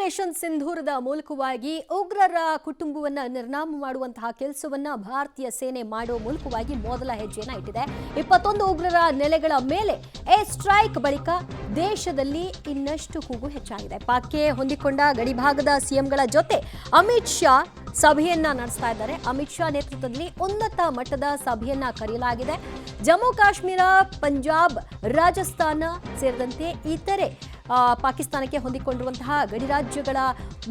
Operation ಸಿಂಧೂರದ ಮೂಲಕವಾಗಿ ಉಗ್ರರ ಕುಟುಂಬವನ್ನ ನಿರ್ನಾಮ ಮಾಡುವಂತಹ ಕೆಲಸವನ್ನ ಭಾರತೀಯ ಸೇನೆ ಮಾಡುವ ಮೂಲಕವಾಗಿ ಮೊದಲ ಹೆಜ್ಜೆಯನ್ನು ಇಟ್ಟಿದೆ. 21 ಉಗ್ರರ ನೆಲೆಗಳ ಮೇಲೆ ಏರ್ ಸ್ಟ್ರೈಕ್ ಬಳಿಕ ದೇಶದಲ್ಲಿ ಇನ್ನಷ್ಟು ಕೂಗು ಹೆಚ್ಚಾಗಿದೆ. ಪಾಕ್ಗೆ ಹೊಂದಿಕೊಂಡ ಗಡಿಭಾಗದ ಸಿಎಂಗಳ ಜೊತೆ ಅಮಿತ್ ಶಾ ಸಭೆಯನ್ನ ನಡೆಸ್ತಾ ಇದ್ದಾರೆ. ಅಮಿತ್ ಶಾ ನೇತೃತ್ವದಲ್ಲಿ ಉನ್ನತ ಮಟ್ಟದ ಸಭೆಯನ್ನ ಕರೆಯಲಾಗಿದೆ. ಜಮ್ಮು ಕಾಶ್ಮೀರ, ಪಂಜಾಬ್, ರಾಜಸ್ಥಾನ ಸೇರಿದಂತೆ ಇತರೆ ಪಾಕಿಸ್ತಾನಕ್ಕೆ ಹೊಂದಿಕೊಂಡಿರುವಂತಹ ಗಡಿ ರಾಜ್ಯಗಳ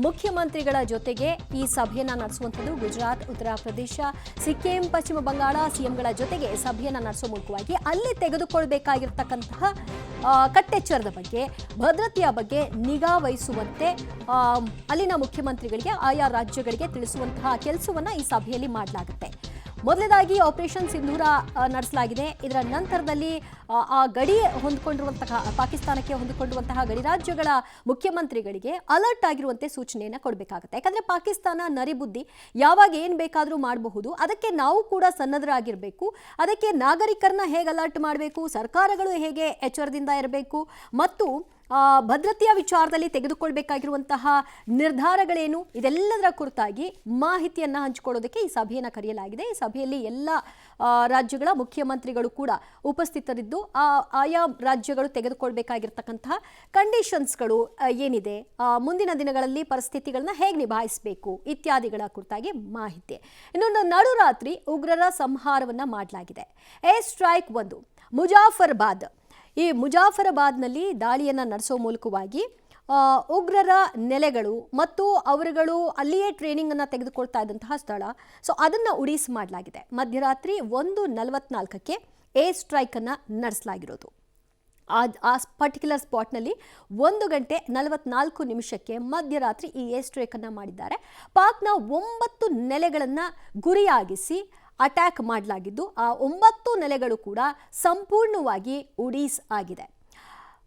ಮುಖ್ಯಮಂತ್ರಿಗಳ ಜೊತೆಗೆ ಈ ಸಭೆಯನ್ನ ನಡೆಸುವಂಥದ್ದು. ಗುಜರಾತ್, ಉತ್ತರ ಪ್ರದೇಶ, ಸಿಕ್ಕಿಂ, ಪಶ್ಚಿಮ ಬಂಗಾಳ ಸಿಎಂಗಳ ಜೊತೆಗೆ ಸಭೆಯನ್ನ ನಡೆಸುವ ಮೂಲಕವಾಗಿ ಅಲ್ಲಿ ತೆಗೆದುಕೊಳ್ಬೇಕಾಗಿರ್ತಕ್ಕಂತಹ ಕಟ್ಟೆಚ್ಚರದ ಬಗ್ಗೆ, ಭದ್ರತೆಯ ಬಗ್ಗೆ ನಿಗಾ ವಹಿಸುವಂತೆ ಅಲ್ಲಿನ ಮುಖ್ಯಮಂತ್ರಿಗಳಿಗೆ, ಆಯಾ ರಾಜ್ಯಗಳಿಗೆ ತಿಳಿಸುವಂತಹ ಕೆಲಸವನ್ನ ಈ ಸಭೆಯಲ್ಲಿ ಮಾಡಲಾಗುತ್ತೆ. ಮೊದಲನೇದಾಗಿ ಆಪರೇಷನ್ ಸಿಂಧೂರ ನಡೆಸಲಾಗಿದೆ. ಇದರ ನಂತರದಲ್ಲಿ ಆ ಗಡಿ ಹೊಂದಿಕೊಂಡಿರುವಂತಹ ಪಾಕಿಸ್ತಾನಕ್ಕೆ ಹೊಂದಿಕೊಂಡಿರುವಂತಹ ಗಡಿ ರಾಜ್ಯಗಳ ಮುಖ್ಯಮಂತ್ರಿಗಳಿಗೆ ಅಲರ್ಟ್ ಆಗಿರುವಂತೆ ಸೂಚನೆಯನ್ನು ಕೊಡಬೇಕಾಗುತ್ತೆ. ಯಾಕಂದ್ರೆ ಪಾಕಿಸ್ತಾನ ನರಿಬುದ್ಧಿ, ಯಾವಾಗ ಏನು ಬೇಕಾದರೂ ಮಾಡಬಹುದು. ಅದಕ್ಕೆ ನಾವು ಕೂಡ ಸನ್ನದ್ಧರಾಗಿರಬೇಕು. ಅದಕ್ಕೆ ನಾಗರಿಕರನ್ನ ಹೇಗೆ ಅಲರ್ಟ್ ಮಾಡಬೇಕು, ಸರ್ಕಾರಗಳು ಹೇಗೆ ಎಚ್ಚರದಿಂದ ಇರಬೇಕು ಮತ್ತು ಭದ್ರತೆಯ ವಿಚಾರದಲ್ಲಿ ತೆಗೆದುಕೊಳ್ಬೇಕಾಗಿರುವಂತಹ ನಿರ್ಧಾರಗಳೇನು, ಇದೆಲ್ಲದರ ಕುರಿತಾಗಿ ಮಾಹಿತಿಯನ್ನು ಹಂಚಿಕೊಳ್ಳೋದಕ್ಕೆ ಈ ಸಭೆಯನ್ನು ಕರೆಯಲಾಗಿದೆ. ಈ ಸಭೆಯಲ್ಲಿ ಎಲ್ಲ ರಾಜ್ಯಗಳ ಮುಖ್ಯಮಂತ್ರಿಗಳು ಕೂಡ ಉಪಸ್ಥಿತರಿದ್ದು ಆಯಾ ರಾಜ್ಯಗಳು ತೆಗೆದುಕೊಳ್ಬೇಕಾಗಿರ್ತಕ್ಕಂತಹ ಕಂಡೀಷನ್ಸ್ಗಳು ಏನಿದೆ, ಮುಂದಿನ ದಿನಗಳಲ್ಲಿ ಪರಿಸ್ಥಿತಿಗಳನ್ನ ಹೇಗೆ ನಿಭಾಯಿಸಬೇಕು ಇತ್ಯಾದಿಗಳ ಕುರಿತಾಗಿ ಮಾಹಿತಿ. ಇನ್ನೊಂದು, ನಡುರಾತ್ರಿ ಉಗ್ರರ ಸಂಹಾರವನ್ನ ಮಾಡಲಾಗಿದೆ. Air strike 1 Muzaffarabad. ಈ ಮುಜಾಫರಾಬಾದ್ನಲ್ಲಿ ದಾಳಿಯನ್ನು ನಡೆಸೋ ಮೂಲಕವಾಗಿ ಉಗ್ರರ ನೆಲೆಗಳು ಮತ್ತು ಅವರುಗಳು ಅಲ್ಲಿಯೇ ಟ್ರೈನಿಂಗನ್ನು ತೆಗೆದುಕೊಳ್ತಾ ಇದ್ದಂತಹ ಸ್ಥಳ, ಸೊ ಅದನ್ನು ಉಡೀಸ್ ಮಾಡಲಾಗಿದೆ. ಮಧ್ಯರಾತ್ರಿ 1:44ಕ್ಕೆ ಏರ್ ಸ್ಟ್ರೈಕನ್ನು ನಡೆಸಲಾಗಿರೋದು. ಆ ಪರ್ಟಿಕ್ಯುಲರ್ ಸ್ಪಾಟ್ನಲ್ಲಿ 1:44 ಮಧ್ಯರಾತ್ರಿ ಈ ಏರ್ ಸ್ಟ್ರೈಕನ್ನು ಮಾಡಿದ್ದಾರೆ. ಪಾಕ್ನ 9 ನೆಲೆಗಳನ್ನು ಗುರಿಯಾಗಿಸಿ ಅಟ್ಯಾಕ್ ಮಾಡಲಾಗಿದ್ದು, ಆ 9 ನೆಲೆಗಳು ಕೂಡ ಸಂಪೂರ್ಣವಾಗಿ ಉಡೀಸ್ ಆಗಿದೆ.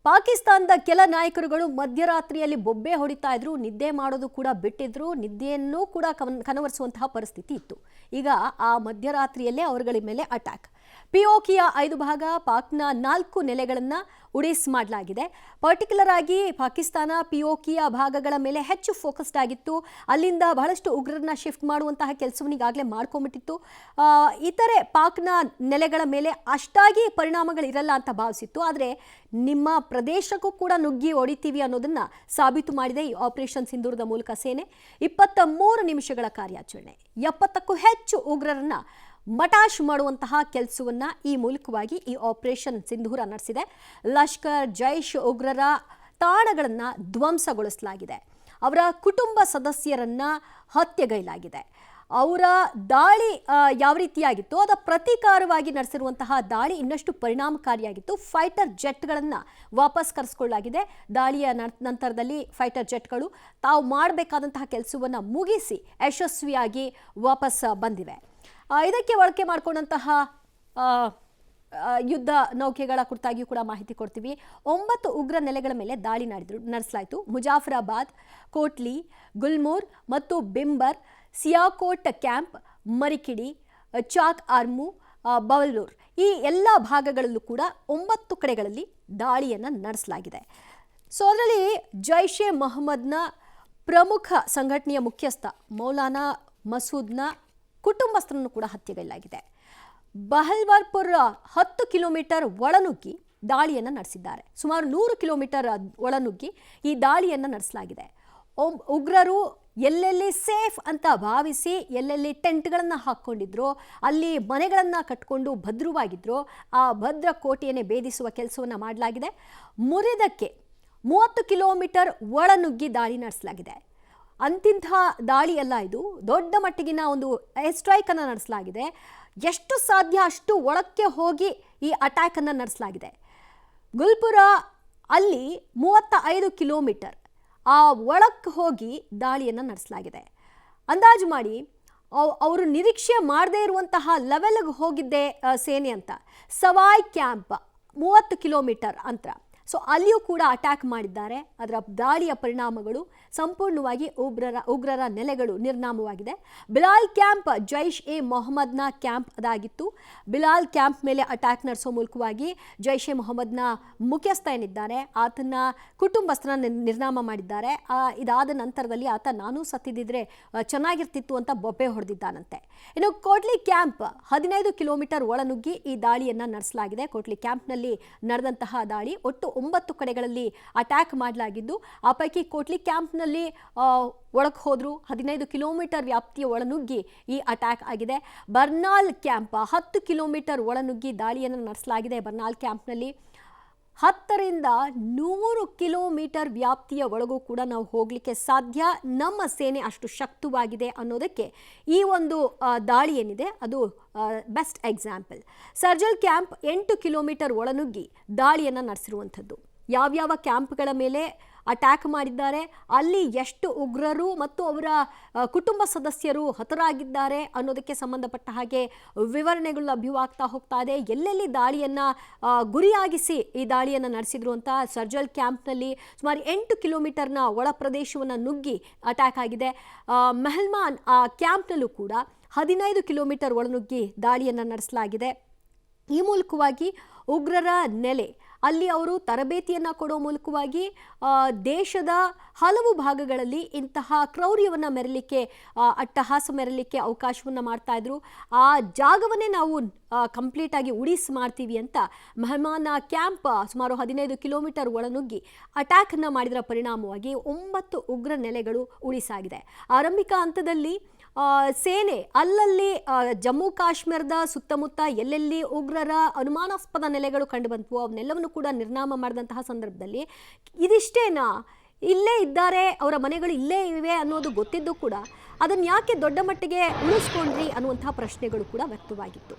ಪಾಕಿಸ್ತಾನದ ಕೆಲ ನಾಯಕರುಗಳು ಮಧ್ಯರಾತ್ರಿಯಲ್ಲಿ ಬೊಬ್ಬೆ ಹೊಡಿತಾ ಇದ್ರು, ನಿದ್ದೆ ಮಾಡೋದು ಕೂಡ ಬಿಟ್ಟಿದ್ರು, ನಿದ್ದೆಯನ್ನು ಕೂಡ ಕನವರಿಸುವಂತಹ ಪರಿಸ್ಥಿತಿ ಇತ್ತು. ಈಗ ಆ ಮಧ್ಯರಾತ್ರಿಯಲ್ಲೇ ಅವರುಗಳ ಮೇಲೆ ಅಟ್ಯಾಕ್. ಪಿಒಕೆಯ 5 ಭಾಗ, ಪಾಕ್ನ 4 ನೆಲೆಗಳನ್ನು ಉಡೀಸ್ ಮಾಡಲಾಗಿದೆ. ಪರ್ಟಿಕ್ಯುಲರ್ ಆಗಿ ಪಾಕಿಸ್ತಾನ ಪಿಒಕೆಯ ಭಾಗಗಳ ಮೇಲೆ ಹೆಚ್ಚು ಫೋಕಸ್ಡ್ ಆಗಿತ್ತು. ಅಲ್ಲಿಂದ ಬಹಳಷ್ಟು ಉಗ್ರರನ್ನ ಶಿಫ್ಟ್ ಮಾಡುವಂತಹ ಕೆಲಸವನ್ನು ಈಗಾಗಲೇ ಮಾಡ್ಕೊಂಡ್ಬಿಟ್ಟಿತ್ತು. ಇತರೆ ಪಾಕ್ನ ನೆಲೆಗಳ ಮೇಲೆ ಅಷ್ಟಾಗಿ ಪರಿಣಾಮಗಳಿರಲ್ಲ ಅಂತ ಭಾವಿಸಿತ್ತು. ಆದರೆ ನಿಮ್ಮ ಪ್ರದೇಶಕ್ಕೂ ಕೂಡ ನುಗ್ಗಿ ಹೊಡಿತೀವಿ ಅನ್ನೋದನ್ನ ಸಾಬೀತು ಮಾಡಿದೆ ಈ ಆಪರೇಷನ್ ಸಿಂಧೂರದ ಮೂಲಕ ಸೇನೆ. 23 ನಿಮಿಷಗಳ ಕಾರ್ಯಾಚರಣೆ, 70ಕ್ಕೂ ಹೆಚ್ಚು ಉಗ್ರರನ್ನ ಮಟಾಶ್ ಮಾಡುವಂತಹ ಕೆಲಸವನ್ನ ಈ ಮೂಲಕವಾಗಿ ಈ ಆಪರೇಷನ್ ಸಿಂಧೂರ ನಡೆಸಿದೆ. ಲಷ್ಕರ್, ಜೈಷ್ ಉಗ್ರರ ತಾಣಗಳನ್ನು ಧ್ವಂಸಗೊಳಿಸಲಾಗಿದೆ. ಅವರ ಕುಟುಂಬ ಸದಸ್ಯರನ್ನ ಹತ್ಯೆಗೈಲಾಗಿದೆ. ಅವರ ದಾಳಿ ಯಾವ ರೀತಿಯಾಗಿತ್ತು, ಅದರ ಪ್ರತೀಕಾರವಾಗಿ ನಡೆಸಿರುವಂತಹ ದಾಳಿ ಇನ್ನಷ್ಟು ಪರಿಣಾಮಕಾರಿಯಾಗಿತ್ತು. ಫೈಟರ್ ಜೆಟ್ಗಳನ್ನು ವಾಪಸ್ ಕರೆಸಿಕೊಳ್ಳಲಾಗಿದೆ. ದಾಳಿಯ ನಂತರದಲ್ಲಿ ಫೈಟರ್ ಜೆಟ್ಗಳು ತಾವು ಮಾಡಬೇಕಾದಂತಹ ಕೆಲಸವನ್ನು ಮುಗಿಸಿ ಯಶಸ್ವಿಯಾಗಿ ವಾಪಸ್ ಬಂದಿವೆ. ಇದಕ್ಕೆ ಬಳಕೆ ಮಾಡಿಕೊಂಡಂತಹ ಯುದ್ಧ ನೌಕೆಗಳ ಕುರಿತಾಗಿಯೂ ಕೂಡ ಮಾಹಿತಿ ಕೊಡ್ತೀವಿ. 9 ಉಗ್ರ ನೆಲೆಗಳ ಮೇಲೆ ದಾಳಿ ನಡೆಸಲಾಯಿತು. ಮುಜಾಫರಾಬಾದ್, ಕೋಟ್ಲಿ, ಗುಲ್ಮೋರ್ ಮತ್ತು ಬಿಂಬರ್, ಸಿಯಾಕೋಟ್ ಕ್ಯಾಂಪ್, ಮರಿಕಿಡಿ, ಚಾಕ್ ಆರ್ಮು, ಬವಲ್ಲೂರ್ ಈ ಎಲ್ಲ ಭಾಗಗಳಲ್ಲೂ ಕೂಡ 9 ಕಡೆಗಳಲ್ಲಿ ದಾಳಿಯನ್ನು ನಡೆಸಲಾಗಿದೆ. ಸೊ ಅದರಲ್ಲಿ ಜೈಷ್ ಎ ಮೊಹಮ್ಮದ್ನ ಪ್ರಮುಖ ಸಂಘಟನೆಯ ಮುಖ್ಯಸ್ಥ ಮೌಲಾನಾ ಮಸೂದ್ನ ಕುಟುಂಬಸ್ಥರನ್ನು ಕೂಡ ಹತ್ಯೆಗೈಲಾಗಿದೆ. ಬಹಲ್ವಾರ್ಪುರ 10 ಕಿಲೋಮೀಟರ್ ಒಳನುಗ್ಗಿ ದಾಳಿಯನ್ನು ನಡೆಸಿದ್ದಾರೆ. ಸುಮಾರು 100 ಕಿಲೋಮೀಟರ್ ಒಳನುಗ್ಗಿ ಈ ದಾಳಿಯನ್ನು ನಡೆಸಲಾಗಿದೆ. ಉಗ್ರರು ಎಲ್ಲೆಲ್ಲಿ ಸೇಫ್ ಅಂತ ಭಾವಿಸಿ ಎಲ್ಲೆಲ್ಲಿ ಟೆಂಟ್ಗಳನ್ನು ಹಾಕ್ಕೊಂಡಿದ್ರು, ಅಲ್ಲಿ ಮನೆಗಳನ್ನು ಕಟ್ಕೊಂಡು ಭದ್ರವಾಗಿದ್ರು, ಆ ಭದ್ರ ಕೋಟೆಯನ್ನೇ ಭೇದಿಸುವ ಕೆಲಸವನ್ನು ಮಾಡಲಾಗಿದೆ. ಮುರಿದಕ್ಕೆ 30 ಕಿಲೋಮೀಟರ್ ಒಳನುಗ್ಗಿ ದಾಳಿ ನಡೆಸಲಾಗಿದೆ. ಅಂತಿಂಥ ದಾಳಿ ಅಲ್ಲ ಇದು, ದೊಡ್ಡ ಮಟ್ಟಿಗಿನ ಒಂದು ಏರ್ ಸ್ಟ್ರೈಕ್ ಅನ್ನು ನಡೆಸಲಾಗಿದೆ. ಎಷ್ಟು ಸಾಧ್ಯ ಅಷ್ಟು ಒಳಕ್ಕೆ ಹೋಗಿ ಈ ಅಟ್ಯಾಕ್ ಅನ್ನು ನಡೆಸಲಾಗಿದೆ. ಗುಲ್ಪುರ ಅಲ್ಲಿ 35 ಕಿಲೋಮೀಟರ್ ಆ ಒಳಕ್ಕೆ ಹೋಗಿ ದಾಳಿಯನ್ನು ನಡೆಸಲಾಗಿದೆ. ಅಂದಾಜು ಮಾಡಿ ಅವರು ನಿರೀಕ್ಷೆ ಮಾಡದೇ ಇರುವಂತಹ ಲೆವೆಲ್ಗೆ ಹೋಗಿದ್ದೆ ಸೇನೆ ಅಂತ. ಸವಾಯ್ ಕ್ಯಾಂಪ್ 30 ಕಿಲೋಮೀಟರ್ ಅಂತರ. ಸೊ ಅಲ್ಲಿಯೂ ಕೂಡ ಅಟ್ಯಾಕ್ ಮಾಡಿದ್ದಾರೆ. ಅದರ ದಾಳಿಯ ಪರಿಣಾಮಗಳು ಸಂಪೂರ್ಣವಾಗಿ ಉಗ್ರರ ನೆಲೆಗಳು ನಿರ್ನಾಮವಾಗಿದೆ. ಬಿಲಾಲ್ ಕ್ಯಾಂಪ್ ಜೈಷ್ ಎ ಮೊಹಮ್ಮದ್ನ ಕ್ಯಾಂಪ್ ಅದಾಗಿತ್ತು. ಬಿಲಾಲ್ ಕ್ಯಾಂಪ್ ಮೇಲೆ ಅಟ್ಯಾಕ್ ನಡೆಸೋ ಮೂಲಕವಾಗಿ ಜೈಷ್ ಎ ಮೊಹಮ್ಮದ್ನ ಮುಖ್ಯಸ್ಥ ಏನಿದ್ದಾನೆ ಆತನ ಕುಟುಂಬಸ್ಥರನ್ನ ನಿರ್ನಾಮ ಮಾಡಿದ್ದಾರೆ. ಇದಾದ ನಂತರದಲ್ಲಿ ಆತ ನಾನು ಸತ್ತಿದ್ದಿದ್ರೆ ಚೆನ್ನಾಗಿರ್ತಿತ್ತು ಅಂತ ಬೊಬ್ಬೆ ಹೊಡೆದಿದ್ದಾನಂತೆ. ಇನ್ನು ಕೋಟ್ಲಿ ಕ್ಯಾಂಪ್ 15 ಕಿಲೋಮೀಟರ್ ಒಳನುಗ್ಗಿ ಈ ದಾಳಿಯನ್ನು ನಡೆಸಲಾಗಿದೆ. ಕೋಟ್ಲಿ ಕ್ಯಾಂಪ್ನಲ್ಲಿ ನಡೆದಂತಹ ದಾಳಿ ಒಟ್ಟು 9 ಕಡೆಗಳಲ್ಲಿ ಅಟ್ಯಾಕ್ ಮಾಡಲಾಗಿದ್ದು, ಆ ಪೈಕಿ ಕೋಟ್ಲಿ ಕ್ಯಾಂಪ್ನಲ್ಲಿ ಒಳಗೆ ಹೋದ್ರು 15 ಕಿಲೋಮೀಟರ್ ವ್ಯಾಪ್ತಿಯ ಒಳನುಗ್ಗಿ ಈ ಅಟ್ಯಾಕ್ ಆಗಿದೆ. ಬರ್ನಾಲ್ ಕ್ಯಾಂಪ್ 10 ಕಿಲೋಮೀಟರ್ ಒಳನುಗ್ಗಿ ದಾಳಿಯನ್ನು ನಡೆಸಲಾಗಿದೆ. ಬರ್ನಾಲ್ ಕ್ಯಾಂಪ್ನಲ್ಲಿ 10ರಿಂದ 100 ಕಿಲೋಮೀಟರ್ ವ್ಯಾಪ್ತಿಯ ಒಳಗೂ ಕೂಡ ನಾವು ಹೋಗಲಿಕ್ಕೆ ಸಾಧ್ಯ. ನಮ್ಮ ಸೇನೆ ಅಷ್ಟು ಶಕ್ತವಾಗಿದೆ ಅನ್ನೋದಕ್ಕೆ ಈ ಒಂದು ದಾಳಿ ಏನಿದೆ ಅದು ಬೆಸ್ಟ್ ಎಕ್ಸಾಂಪಲ್. ಸರ್ಜಲ್ ಕ್ಯಾಂಪ್ 8 ಕಿಲೋಮೀಟರ್ ಒಳನುಗ್ಗಿ ದಾಳಿಯನ್ನು ನಡೆಸಿರುವಂಥದ್ದು. ಯಾವ್ಯಾವ ಕ್ಯಾಂಪ್ಗಳ ಮೇಲೆ ಅಟ್ಯಾಕ್ ಮಾಡಿದ್ದಾರೆ, ಅಲ್ಲಿ ಎಷ್ಟು ಉಗ್ರರು ಮತ್ತು ಅವರ ಕುಟುಂಬ ಸದಸ್ಯರು ಹತರಾಗಿದ್ದಾರೆ ಅನ್ನೋದಕ್ಕೆ ಸಂಬಂಧಪಟ್ಟ ಹಾಗೆ ವಿವರಣೆಗಳು ಲಭ್ಯವಾಗ್ತಾ ಹೋಗ್ತಾ ಇದೆ. ಎಲ್ಲೆಲ್ಲಿ ದಾಳಿಯನ್ನು ಗುರಿಯಾಗಿಸಿ ಈ ದಾಳಿಯನ್ನು ನಡೆಸಿದ್ರು ಅಂತ. ಸರ್ಜಲ್ ಕ್ಯಾಂಪ್ನಲ್ಲಿ ಸುಮಾರು 8 ಕಿಲೋಮೀಟರ್ನ ಒಳ ಪ್ರದೇಶವನ್ನು ನುಗ್ಗಿ ಅಟ್ಯಾಕ್ ಆಗಿದೆ. ಮೆಹಲ್ಮಾನ್ ಕ್ಯಾಂಪ್ನಲ್ಲೂ ಕೂಡ 15 ಕಿಲೋಮೀಟರ್ ಒಳನುಗ್ಗಿ ದಾಳಿಯನ್ನು ನಡೆಸಲಾಗಿದೆ. ಈ ಮೂಲಕವಾಗಿ ಉಗ್ರರ ನೆಲೆ ಅಲ್ಲಿ ಅವರು ತರಬೇತಿಯನ್ನು ಕೊಡೋ ಮೂಲಕವಾಗಿ ದೇಶದ ಹಲವು ಭಾಗಗಳಲ್ಲಿ ಇಂತಹ ಕ್ರೌರ್ಯವನ್ನು ಮೆರಲಿಕ್ಕೆ ಅಟ್ಟಹಾಸ ಮೆರಲಿಕ್ಕೆ ಅವಕಾಶವನ್ನು ಮಾಡ್ತಾ ಇದ್ರು. ಆ ಜಾಗವನ್ನೇ ನಾವು ಕಂಪ್ಲೀಟಾಗಿ ಉಳಿಸಿ ಮಾಡ್ತೀವಿ ಅಂತ ಮೆಹಮಾನ ಕ್ಯಾಂಪ್ ಸುಮಾರು 15 ಕಿಲೋಮೀಟರ್ ಒಳನುಗ್ಗಿ ಅಟ್ಯಾಕನ್ನು ಮಾಡಿದರ ಪರಿಣಾಮವಾಗಿ 9 ಉಗ್ರ ನೆಲೆಗಳು ಉಳಿಸಾಗಿದೆ. ಆರಂಭಿಕ ಹಂತದಲ್ಲಿ ಸೇನೆ ಅಲ್ಲಲ್ಲಿ ಜಮ್ಮು ಕಾಶ್ಮೀರದ ಸುತ್ತಮುತ್ತ ಎಲ್ಲೆಲ್ಲಿ ಉಗ್ರರ ಅನುಮಾನಾಸ್ಪದ ನೆಲೆಗಳು ಕಂಡುಬಂತು ಅವನ್ನೆಲ್ಲವನ್ನು ಕೂಡ ನಿರ್ನಾಮ ಮಾಡಿದಂತಹ ಸಂದರ್ಭದಲ್ಲಿ ಇದಿಷ್ಟೇನಾ, ಇಲ್ಲೇ ಇದ್ದಾರೆ, ಅವರ ಮನೆಗಳು ಇಲ್ಲೇ ಇವೆ ಅನ್ನೋದು ಗೊತ್ತಿದ್ದು ಕೂಡ ಅದನ್ನು ಯಾಕೆ ದೊಡ್ಡ ಮಟ್ಟಿಗೆ ಉಳಿಸ್ಕೊಂಡ್ರಿ ಅನ್ನುವಂತಹ ಪ್ರಶ್ನೆಗಳು ಕೂಡ ವ್ಯಕ್ತವಾಗಿತ್ತು.